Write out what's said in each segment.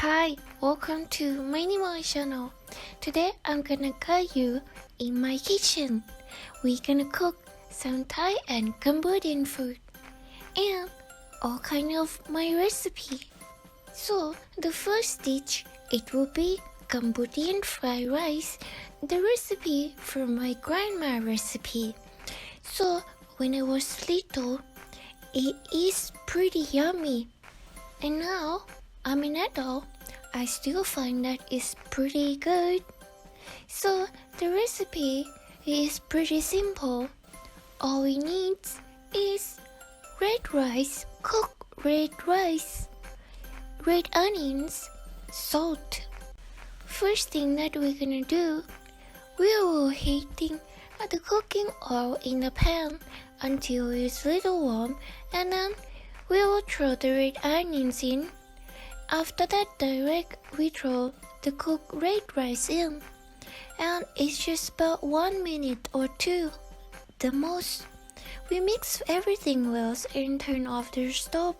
Hi, welcome to Maineemo channel. Today I'm gonna guide you in my kitchen. We're gonna cook some Thai and Cambodian food and all kind of my recipe. So the first dish it will be Cambodian fried rice, the recipe from my grandma recipe. So when I was little, it is pretty yummy. And now I'm an adult, I still find that it's pretty good. So the recipe is pretty simple. All we need is red rice, cooked red rice, red onions, salt. First thing that we're gonna do, we will heating the cooking oil in the pan until it's little warm, and then we will throw the red onions in. After that we throw the cooked red rice in, and it's just about 1 minute or 2 the most. We mix everything well and turn off the stove,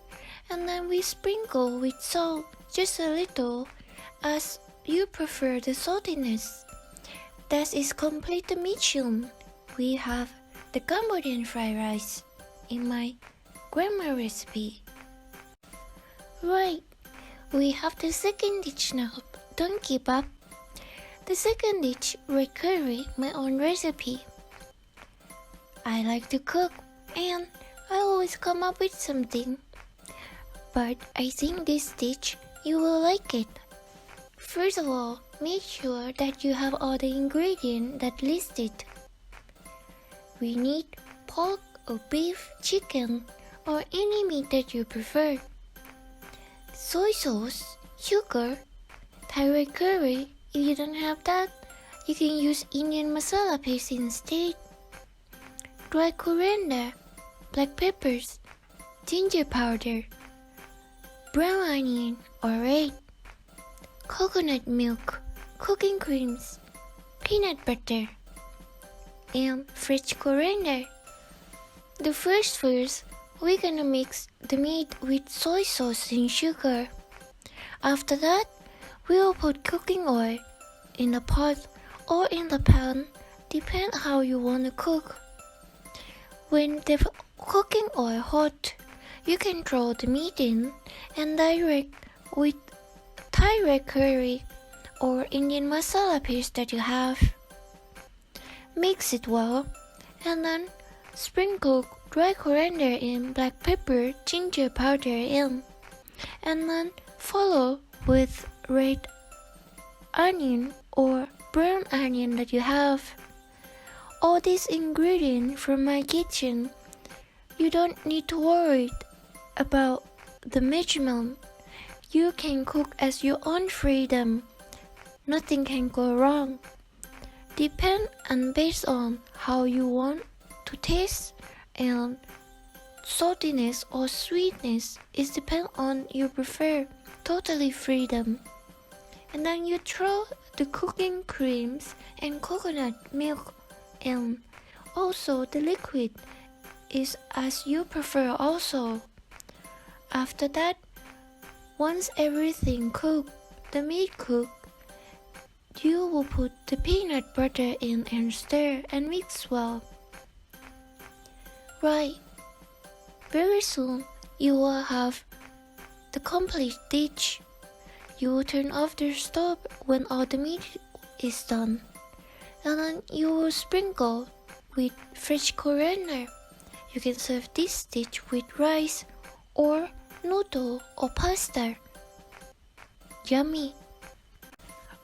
and then we sprinkle with salt, just a little, as you prefer the saltiness. That is complete the mission. We have the Cambodian fried rice in my grandma recipe. Right, we have the second dish now. Don't give up. The second dish, red curry, my own recipe. I like to cook and I always come up with something. But I think this dish, you will like it. First of all, make sure that you have all the ingredients that listed. We need pork or beef, chicken, or any meat that you prefer. Soy sauce, sugar, Thai red curry. If you don't have that, you can use Indian masala paste instead. Dry coriander, black peppers, ginger powder, brown onion or red, coconut milk, cooking creams, peanut butter, and fresh coriander. The first, we're gonna mix the meat with soy sauce and sugar. After that, we will put cooking oil in the pot or in the pan, depend how you want to cook. When the cooking oil hot, you can throw the meat in and direct with Thai red curry or Indian masala paste that you have. Mix it well and then sprinkle dry coriander in, black pepper, ginger powder in, and then follow with red onion or brown onion that you have. All these ingredients from my kitchen, you don't need to worry about the measurement. You can cook as your own freedom. Nothing can go wrong. Depend and based on how you want to taste, and saltiness or sweetness is depend on you prefer. Totally freedom. And then you throw the cooking creams and coconut milk, and also the liquid is as you prefer also. After that, once everything cooked, the meat cooked, you will put the peanut butter in and stir and mix well. Right, very soon you will have the complete dish. You will turn off the stove when all the meat is done, and then you will sprinkle with fresh coriander. You can serve this dish with rice or noodle or pasta. Yummy!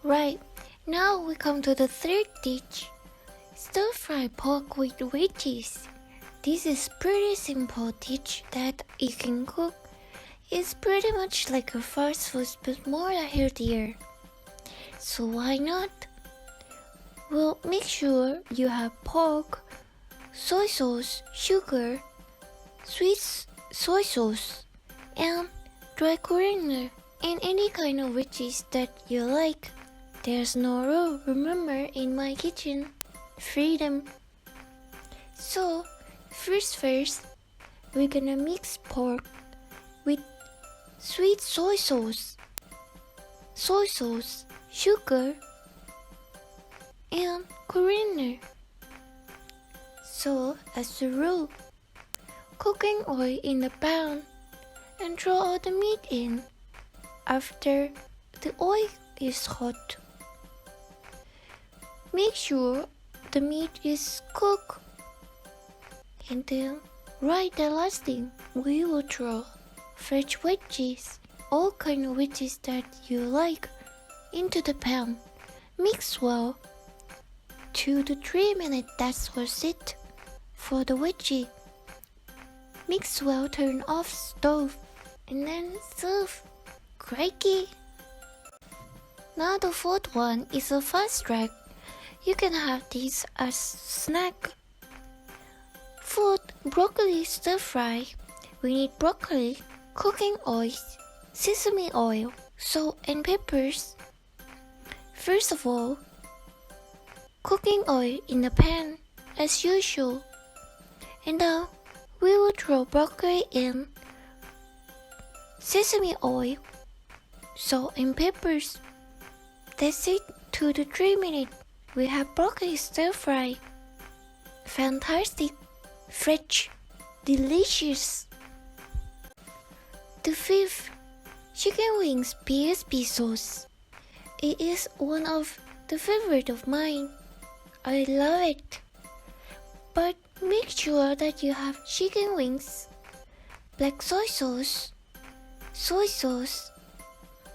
Right, now we come to the third dish, stir-fried pork with veggies. This is pretty simple dish that you can cook. It's pretty much like a fast food but more healthier. So why not? Well, make sure you have pork, soy sauce, sugar, sweet soy sauce, and dry coriander, and any kind of veggies that you like. There's no rule, remember, in my kitchen, freedom. So, first, we're gonna mix pork with sweet soy sauce, soy sauce, sugar, and coriander. So, as a rule, cooking oil in the pan and throw all the meat in after the oil is hot. Make sure the meat is cooked, and then right the last thing we will throw fresh veggies, all kind of veggies that you like, into the pan. Mix well. 2 to 3 minutes, that was it for the veggie. Mix well, turn off stove, and then serve. Crikey! Now the fourth one is a fast track. You can have this as snack. Food, broccoli stir fry. We need broccoli, cooking oil, sesame oil, salt and peppers. First of all, cooking oil in the pan as usual. And now we will throw broccoli in, sesame oil, salt and peppers. That's it, 2 to 3 minutes. We have broccoli stir fry. Fantastic, fresh, delicious. The fifth, chicken wings BSB sauce. It is one of the favorite of mine. I love it. But make sure that you have chicken wings, black soy sauce,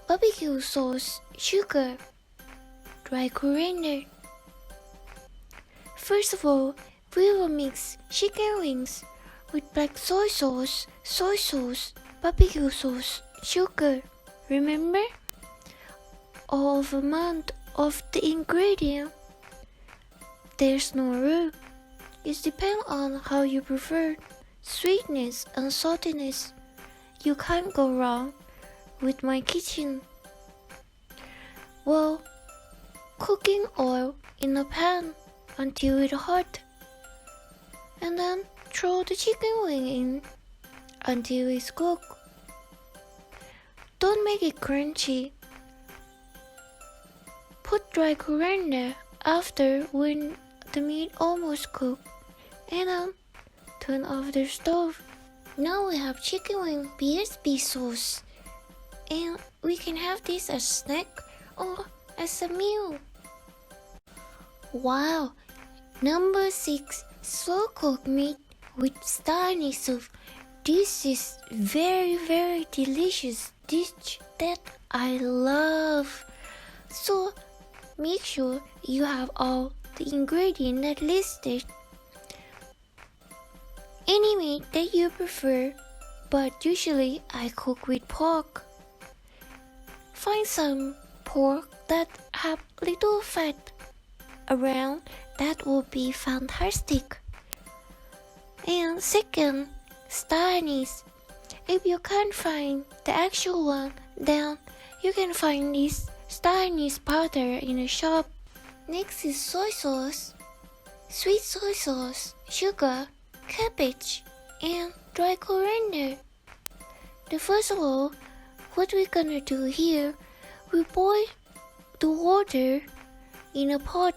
barbecue sauce, sugar, dry coriander. First of all, we will mix chicken wings with black soy sauce, barbecue sauce, sugar. Remember? All of amount of the ingredient. There's no rule. It depends on how you prefer sweetness and saltiness. You can't go wrong with my kitchen. Well, cooking oil in a pan until it's hot, and then throw the chicken wing in until it's cooked. Don't make it crunchy. Put dry coriander after when the meat almost cooked, and then turn off the stove. Now we have chicken wing BSB sauce, and we can have this as snack or as a meal. Wow! Number 6, slow cooked meat with starny soup. This is very delicious dish that I love. So make sure you have all the ingredients that listed. Any meat that you prefer, but usually I cook with pork. Find some pork that have little fat around. That would be fantastic. And second, star anise. If you can't find the actual one, then you can find this star anise powder in a shop. Next is soy sauce, sweet soy sauce, sugar, cabbage, and dry coriander. The first of all, what we're gonna do here, we boil the water in a pot,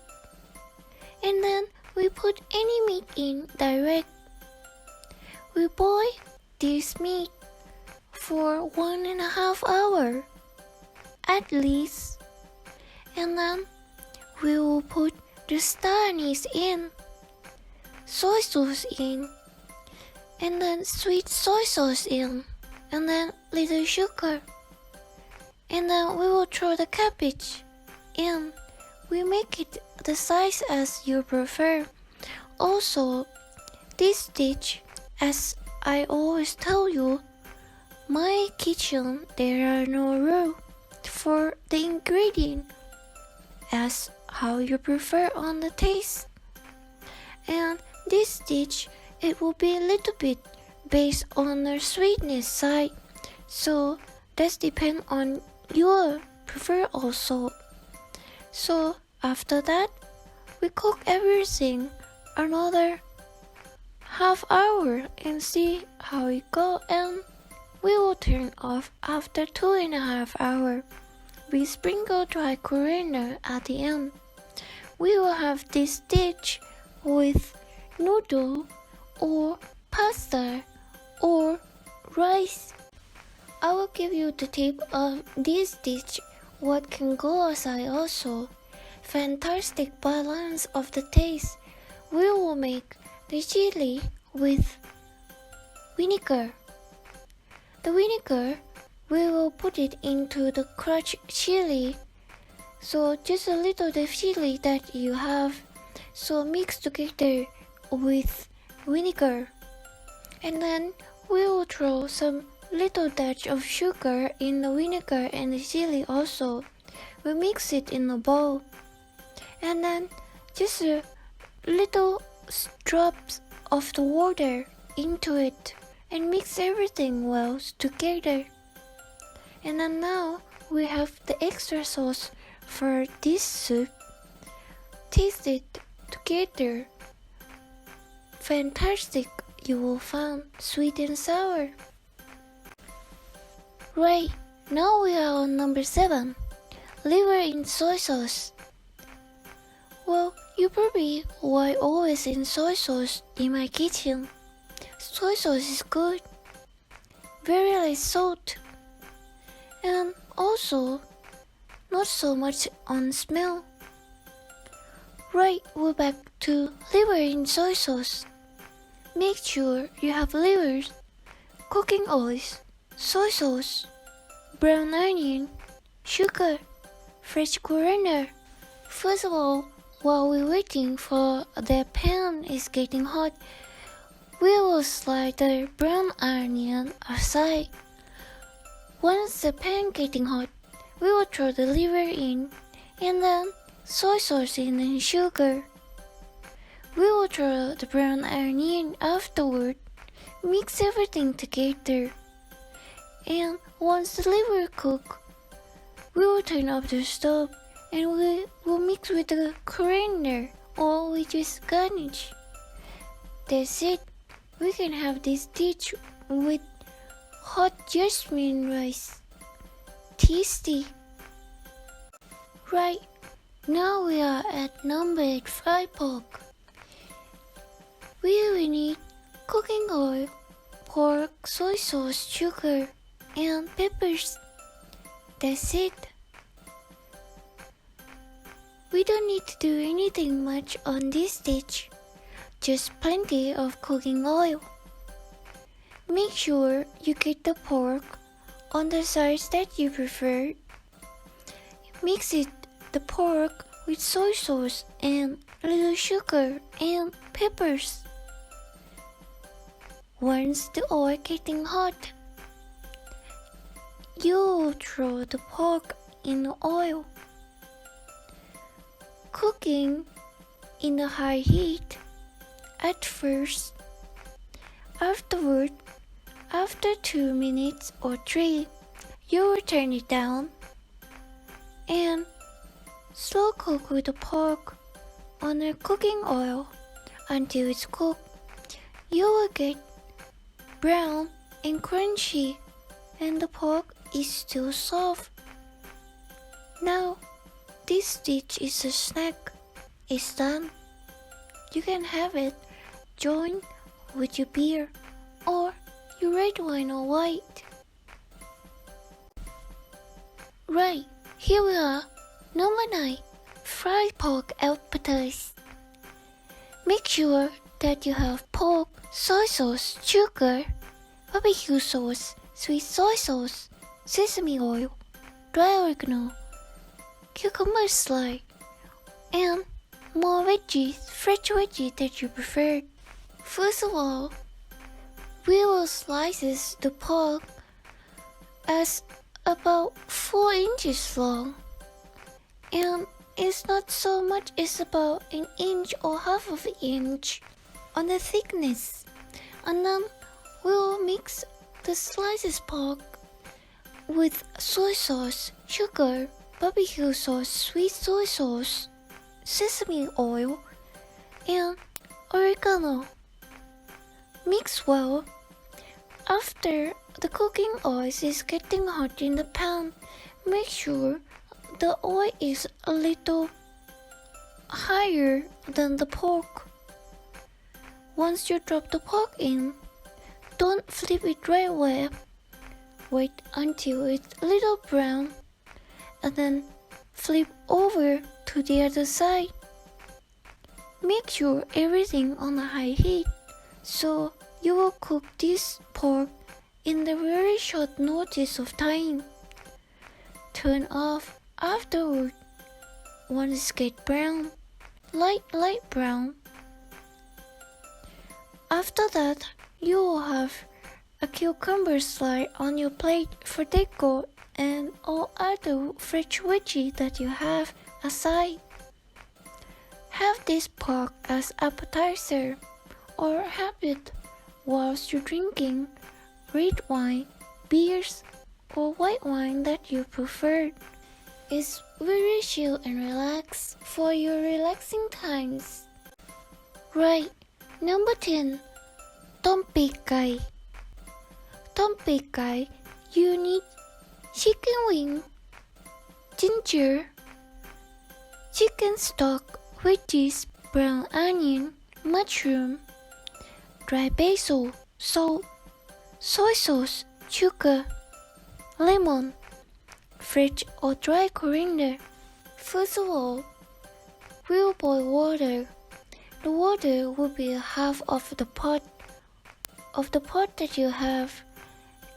and then we put any meat in direct. We boil this meat for 1.5 hours at least, and then we will put the star anise in, soy sauce in, and then sweet soy sauce in, and then little sugar, and then we will throw the cabbage in. We make it the size as you prefer. Also, this dish, as I always tell you, my kitchen there are no rules for the ingredient, as how you prefer on the taste. And this dish, it will be a little bit based on the sweetness side, so that's depend on your prefer also. So after that, we cook everything another half hour and see how it go, and we will turn off after 2.5 hours. we sprinkle dry coriander at the end. We will have this dish with noodle or pasta or rice. I will give you the tip of this dish, what can go aside also. Fantastic balance of the taste. We will make the chili with vinegar. The vinegar, we will put it into the crushed chili. So just a little the chili that you have, so mix together with vinegar. And then we will throw some little dash of sugar in the vinegar and the chili also. We mix it in a bowl. And then just a little drops of the water into it and mix everything well together. And then now we have the extra sauce for this soup. Taste it together. Fantastic, you will find sweet and sour. Right, now we are on number 7. Liver in soy sauce. Well, you probably why always in soy sauce in my kitchen. Soy sauce is good. Very light salt. And also, not so much on smell. Right, we're back to liver in soy sauce. Make sure you have livers, cooking oils, soy sauce, brown onion, sugar, fresh coriander. First of all, while we're waiting for the pan is getting hot, we will slide the brown onion aside. Once the pan getting hot, we will throw the liver in and then soy sauce in and sugar. We will throw the brown onion afterward, mix everything together. And once the liver cook, we will turn off the stove and we will mix with the coriander or we just garnish. That's it. We can have this dish with hot jasmine rice. Tasty. Right, now we are at number 8, fried pork. We will need cooking oil, pork, soy sauce, sugar, and peppers. That's it. We don't need to do anything much on this dish, just plenty of cooking oil. Make sure you get the pork on the size that you prefer. Mix the pork with soy sauce and little sugar and peppers. Once the oil getting hot, you throw the pork in the oil. Cooking in a high heat at first. Afterward, after 2 minutes or 3, you will turn it down and slow cook with the pork on the cooking oil until it's cooked. You will get brown and crunchy and the pork is still soft. Now, this dish is a snack. It's done. You can have it joined with your beer or your red wine or white. Right, here we are. Number 9, fried pork advertise. Make sure that you have pork, soy sauce, sugar, barbecue sauce, sweet soy sauce, sesame oil, dry oregano, cucumber slice, and more veggies, fresh veggies that you prefer. First of all, we will slice the pork as about 4 inches long, and it's not so much, it's about an inch or half of an inch on the thickness. And then we will mix the slices pork with soy sauce, sugar, barbecue sauce, sweet soy sauce, sesame oil, and oregano. Mix well. After the cooking oil is getting hot in the pan, make sure the oil is a little higher than the pork. Once you drop the pork in, don't flip it right away. Wait until it's a little brown and then flip over to the other side. Make sure everything on a high heat so you will cook this pork in a very short notice of time. Turn off afterward once it gets brown, light brown. After that, you will have a cucumber slice on your plate for decor and all other fresh veggies that you have aside. Have this pork as appetizer or have it whilst you're drinking red wine, beers, or white wine that you prefer. It's very chill and relaxed for your relaxing times. Right, number 10. ต้มปีกไก่ ต้มปีกไก่ you need chicken wing, ginger, chicken stock, veggies, brown onion, mushroom, dry basil, salt, soy sauce, sugar, lemon, fresh or dry coriander. First of all, we'll boil water. The water will be half of the pot that you have,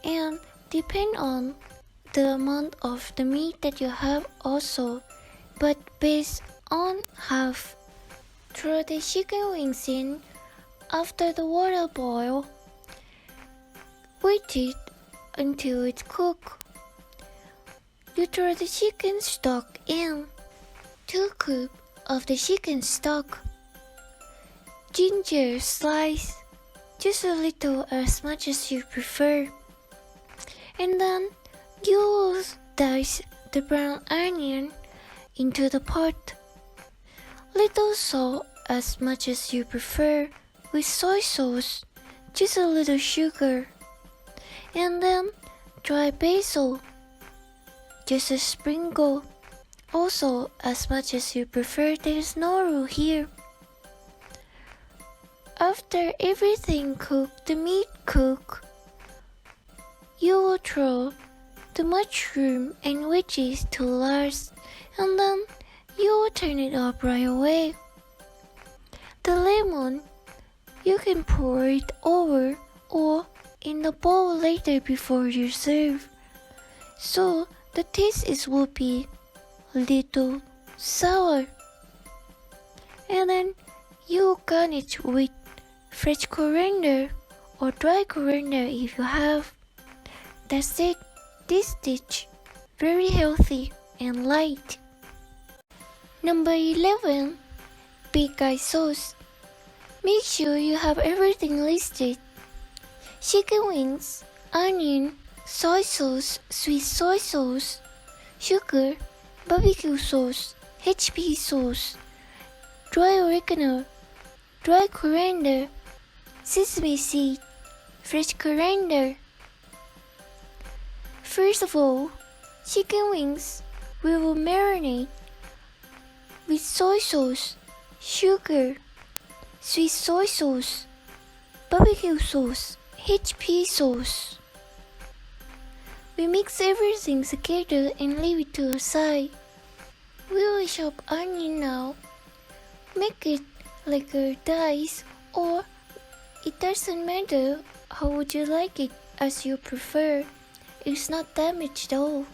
and depend on the amount of the meat that you have also, but based on half. Throw the chicken wings in after the water boil. Wait it until it's cooked. You throw the chicken stock in. 2 cups of the chicken stock. Ginger slice, just a little as much as you prefer. And then you will dice the brown onion into the pot. Little salt as much as you prefer with soy sauce, just a little sugar. And then dry basil, just a sprinkle, also as much as you prefer. There is no rule here. After everything cooked, the meat cooked, you will throw the mushroom and veggies to last, and then you will turn it up right away. The lemon, you can pour it over or in the bowl later before you serve, so the taste will be a little sour. And then you garnish with fresh coriander or dry coriander if you have. That's it. This dish, very healthy and light. Number 11. Big guy sauce. Make sure you have everything listed. Chicken wings, onion, soy sauce, sweet soy sauce, sugar, barbecue sauce, HP sauce, dry oregano, dry coriander, sesame seed, fresh coriander. First of all, chicken wings we will marinate with soy sauce, sugar, sweet soy sauce, barbecue sauce, HP sauce. We mix everything together and leave it to the side. We will chop onion now. Make it like a dice, or it doesn't matter how would you like it as you prefer. It's not damaged though.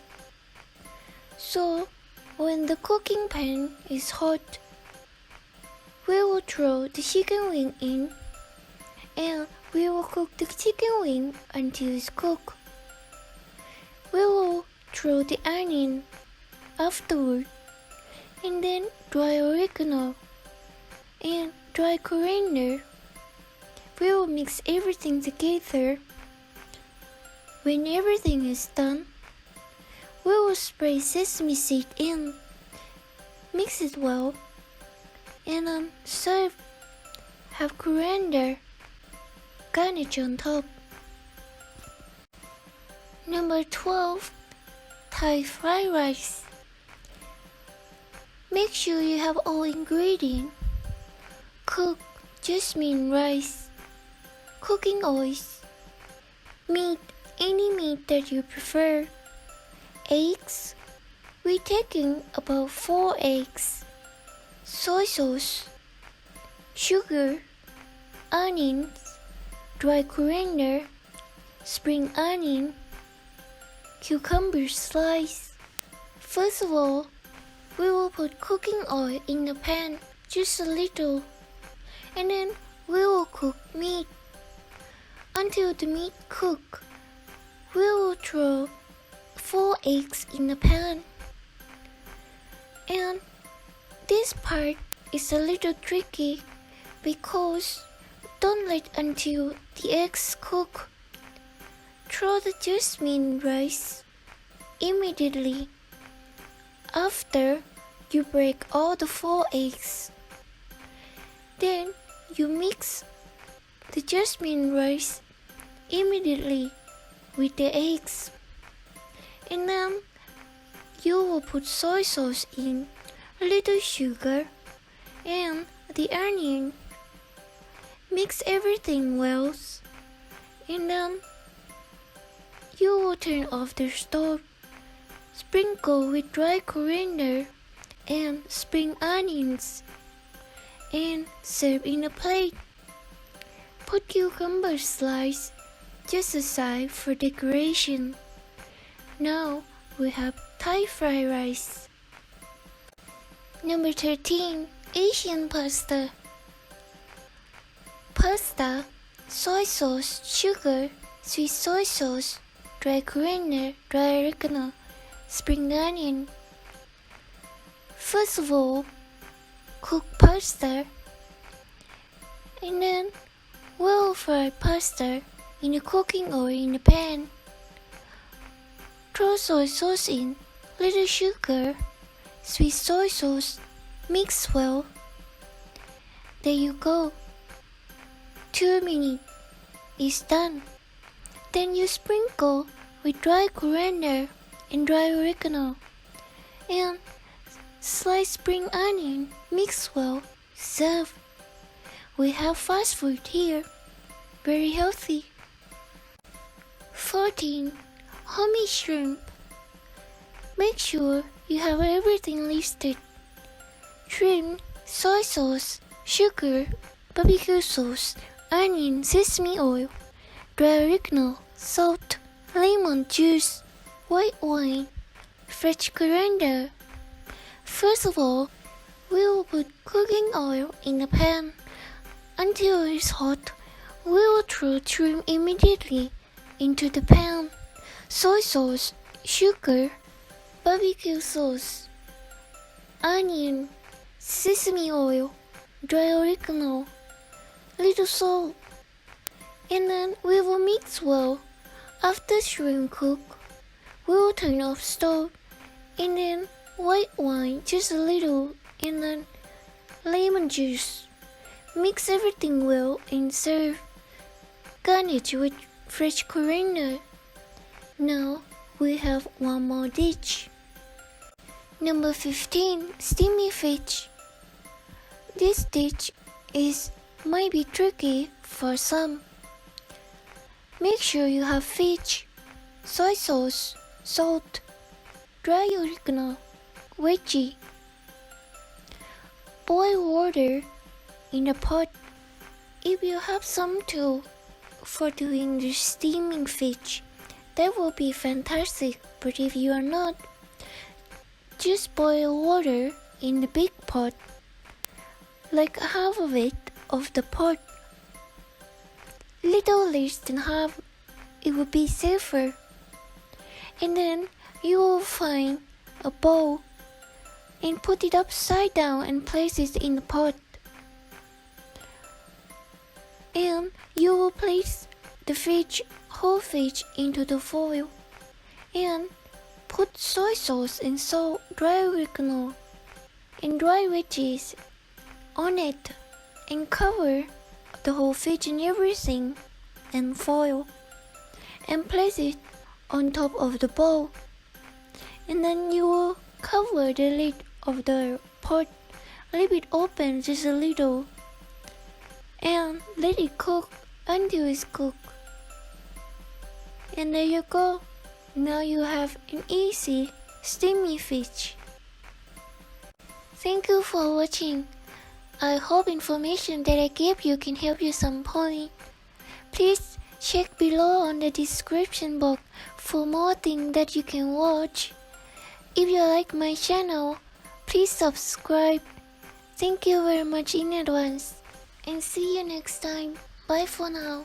So when the cooking pan is hot, we will throw the chicken wing in and we will cook the chicken wing until it's cooked. We will throw the onion afterward and then dry oregano and dry coriander. We will mix everything together. When everything is done, we will spray sesame seed in, mix it well, and then serve. Have coriander, garnish on top. Number 12. Thai fried rice. Make sure you have all ingredients. Cook jasmine rice, cooking oils, meat, any meat that you prefer, eggs, we're taking about 4 eggs, soy sauce, sugar, onions, dry coriander, spring onion, cucumber slice. First of all, we will put cooking oil in the pan, just a little, and then we will cook meat. Until the meat cook, we will throw 4 eggs in the pan. And this part is a little tricky because don't wait until the eggs cook. Throw the jasmine rice immediately after you break all the 4 eggs. Then you mix the jasmine rice immediately with the eggs. And then you will put soy sauce in, a little sugar, and the onion. Mix everything well, and then you will turn off the stove. Sprinkle with dry coriander and spring onions, and serve in a plate. Put cucumber slice just aside for decoration. Now we have Thai fried rice. Number 13. Asian pasta. Pasta, soy sauce, sugar, sweet soy sauce, dry coriander, dry oregano, spring onion. First of all, cook pasta, and then we'll fry pasta in the cooking oil in the pan. Throw soy sauce in, little sugar, sweet soy sauce, mix well. There you go. 2 minutes is done. Then you sprinkle with dry coriander and dry oregano and slice spring onion, mix well, serve. We have fast food here, very healthy. 14. Homemade shrimp. Make sure you have everything listed. Shrimp, soy sauce, sugar, barbecue sauce, onion, sesame oil, dry oregano, salt, lemon juice, white wine, fresh coriander. First of all, we will put cooking oil in the pan. Until it is hot, we will throw shrimp immediately into the pan. Soy sauce, sugar, barbecue sauce, onion, sesame oil, dry oregano, little salt, and then we will mix well. After shrimp cook, we will turn off stove, and then white wine just a little, and then lemon juice. Mix everything well and serve. Garnish with fresh coriander. Now we have one more dish. Number 15. Steamy fish. This dish might be tricky for some. Make sure you have fish, soy sauce, salt, dry oregano, veggie. Boil water in a pot. If you have some tool for doing the steaming fish, that will be fantastic, but if you are not, just boil water in the big pot, like half of it of the pot. Little less than half, it will be safer. And then you will find a bowl and put it upside down and place it in the pot. And you will place the whole fish into the foil and put soy sauce and salt, dry oregano, and dry veggies on it and cover the whole fish and everything and foil and place it on top of the bowl. And then you will cover the lid of the pot, leave it open just a little, and let it cook until it's cooked. And there you go. Now you have an easy steamy fish. Thank you for watching. I hope information that I gave you can help you some point. Please check below on the description box for more things that you can watch. If you like my channel, please subscribe. Thank you very much in advance and see you next time. Bye for now.